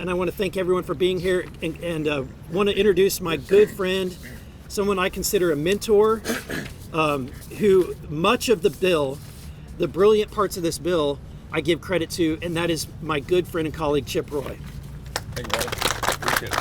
And I want to thank everyone for being here, and want to introduce my good friend, someone I consider a mentor, who much of the bill, the brilliant parts of this bill, I give credit to, and that is my good friend and colleague, Chip Roy. Thank you, brother. Appreciate it.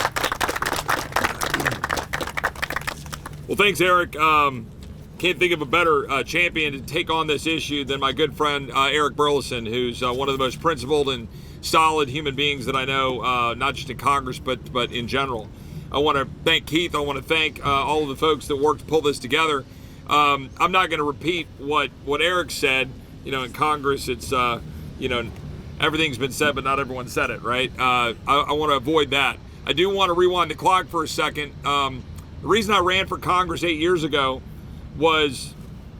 Well, thanks, Eric. Can't think of a better champion to take on this issue than my good friend Eric Burleson, who's one of the most principled and solid human beings that I know, not just in Congress, but in general. I want to thank Keith. I want to thank all of the folks that worked to pull this together. I'm not going to repeat what Eric said. You know, in Congress, it's, everything's been said, but not everyone said it, right? I want to avoid that. I do want to rewind the clock for a second. The reason I ran for Congress 8 years ago was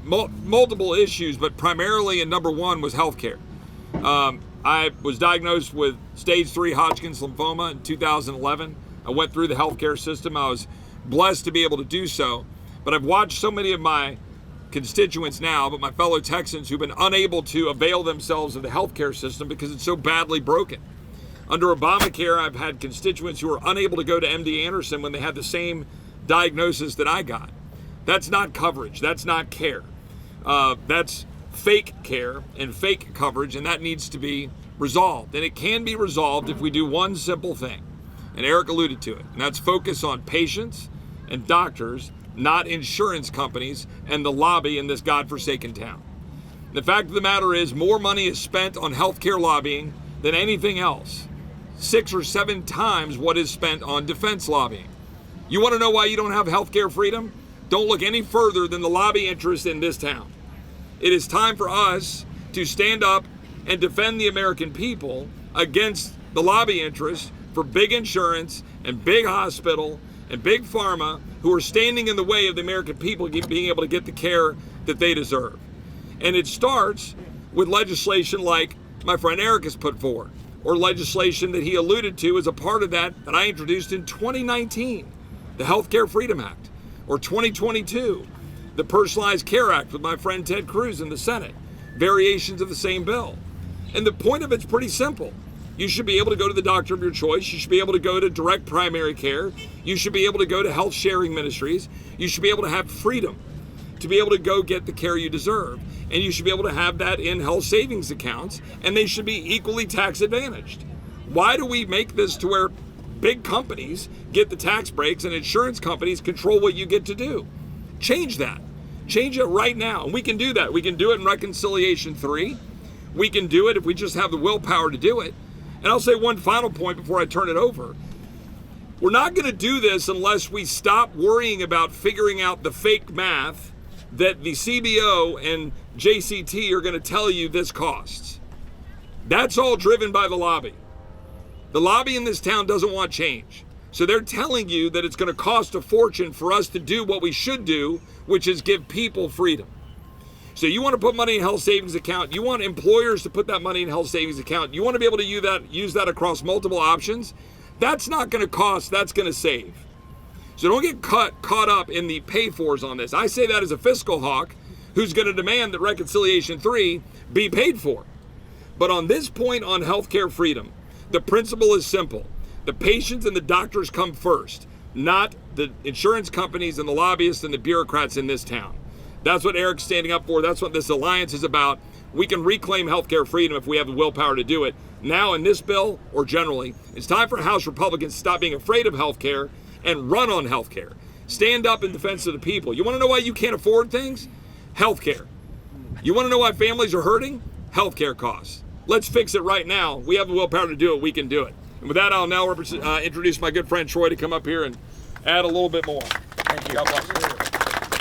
multiple issues, but primarily, and number one was healthcare. I was diagnosed with stage 3 Hodgkin's lymphoma in 2011. I went through the healthcare system. I was blessed to be able to do so, but I've watched so many of my constituents now, but my fellow Texans who've been unable to avail themselves of the healthcare system because it's so badly broken. Under Obamacare, I've had constituents who are unable to go to MD Anderson when they had the same diagnosis that I got. That's not coverage. That's not care. That's fake care and fake coverage, and that needs to be resolved. And it can be resolved if we do one simple thing, and Eric alluded to it, and that's focus on patients and doctors, not insurance companies and the lobby in this godforsaken town. The fact of the matter is, more money is spent on healthcare lobbying than anything else. 6 or 7 times what is spent on defense lobbying. You want to know why you don't have healthcare freedom? Don't look any further than the lobby interest in this town. It is time for us to stand up and defend the American people against the lobby interests for big insurance and big hospital and big pharma who are standing in the way of the American people being able to get the care that they deserve. And it starts with legislation like my friend Eric has put forward, or legislation that he alluded to as a part of that I introduced in 2019, the Healthcare Freedom Act, or 2022, the Personalized Care Act with my friend Ted Cruz in the Senate, variations of the same bill. And the point of it's pretty simple. You should be able to go to the doctor of your choice. You should be able to go to direct primary care. You should be able to go to health sharing ministries. You should be able to have freedom to be able to go get the care you deserve. And you should be able to have that in health savings accounts, and they should be equally tax advantaged. Why do we make this to where big companies get the tax breaks and insurance companies control what you get to do? Change that. Change it right now. And we can do that. We can do it in Reconciliation 3. We can do it if we just have the willpower to do it. And I'll say one final point before I turn it over. We're not going to do this unless we stop worrying about figuring out the fake math that the CBO and JCT are going to tell you this costs. That's all driven by the lobby. The lobby in this town doesn't want change. So they're telling you that it's going to cost a fortune for us to do what we should do, which is give people freedom. So you want to put money in health savings account. You want employers to put that money in health savings account. You want to be able to use that across multiple options. That's not going to cost, that's going to save. So don't get caught up in the pay-fors on this. I say that as a fiscal hawk who's going to demand that Reconciliation 3 be paid for. But on this point on healthcare freedom, the principle is simple. The patients and the doctors come first, not the insurance companies and the lobbyists and the bureaucrats in this town. That's what Eric's standing up for. That's what this alliance is about. We can reclaim healthcare freedom if we have the willpower to do it. Now in this bill, or generally, it's time for House Republicans to stop being afraid of healthcare and run on healthcare. Stand up in defense of the people. You want to know why you can't afford things? Healthcare. You want to know why families are hurting? Healthcare costs. Let's fix it right now. We have the willpower to do it. We can do it. And with that, I'll now introduce my good friend Troy to come up here and add a little bit more. Thank you. God bless you.